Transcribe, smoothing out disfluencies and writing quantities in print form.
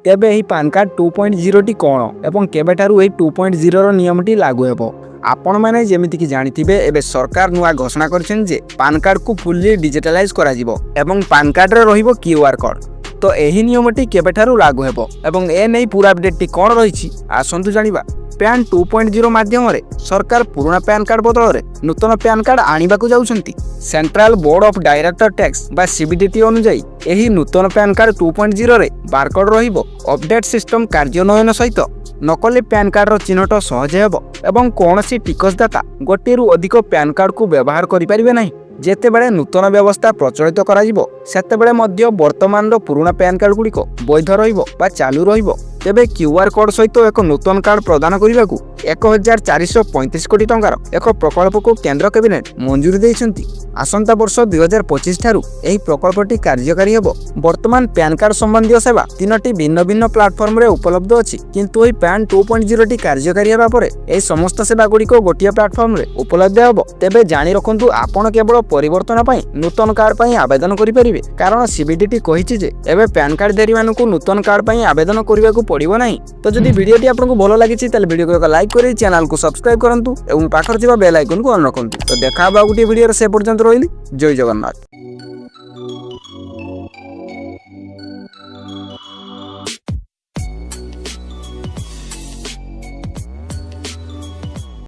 तेबे एही pan card 2.0 T कौन एवं केबेठारु एही 2.0 रो नियमटी लागू हेबो आपण माने जेमिति कि जानिथिबे एबे सरकार नुआ घोषणा करछन जे पैन कार्ड को फुल्ली डिजिटलाइज करा जिवो एवं पैन कार्ड रे रहिबो क्यूआर कोड। तो एही नियमटी केबेठारु लागू हेबो एवं ए नै पूरा अपडेट टी कोन रहिछि आसंतु जानिबा। पैन 2.0 माध्यम रे सरकार पुराना पैन कार्ड बदल रे नूतन पैन कार्ड आनिबाकू जाउछंती। Central board of director tax बा सीबीडीटी अनुसायी एही नूतन पैन कार्ड 2.0 रे बारकोड रहिबो अपडेट सिस्टम कार्यान्वयन सहित नकली पैन कार्ड रो चिन्हट सहज हेबो एवं कोनोसी टिकसदाता गोटेरु अधिक पैन कार्ड को व्यवहार करि परिबे नाही। जेतेबेले नूतन व्यवस्था प्रचलित कराजिबो सेतेबेले मध्य वर्तमान रो पुराना पैन कार्ड गुड़िक वैध रहिबो बा चालू रहिबो। तेबे क्यूआर कोड सहित एक नूतन कार्ड प्रदान करने 1435 कोटी टंकार एक प्रकल्प को केंद्र कैबिनेट मंजूरी देइछंती। आसंता वर्ष 2025 ठारू एही प्रकल्पटी कार्यकारी हेबो। वर्तमान पैन कार्ड संबंधी सेवा 3टी भिन्न भिन्न प्लाटफर्म रे उपलब्ध अछि किंतु एही पैन 2.0 टी कार्यकारी हेबा परे एही समस्त सेवा गुड़िको गोटिया प्लाटफर्म रे उपलब्ध हेबो। तेबे जानि रखंतु आपण केवल परिवर्तन पई नूतन कार्ड पई आवेदन करि परिबे कारण सीबीडीटी कहिछि जे एबे पैन कार्ड देरी मानकु नूतन कार्ड पई आवेदन करिबा को पड़िबो नाही। तो जदि वीडियोटी आपनको भलो लागिछि ताले वीडियो को एक लाइक करि चैनल को सब्सक्राइब करंतु एवं पाखर थिबा बेल आइकन को ऑन रखंतु। तो देखा बा गुटी वीडियो रे से पर्यंत रहिली। जय जगन्नाथ।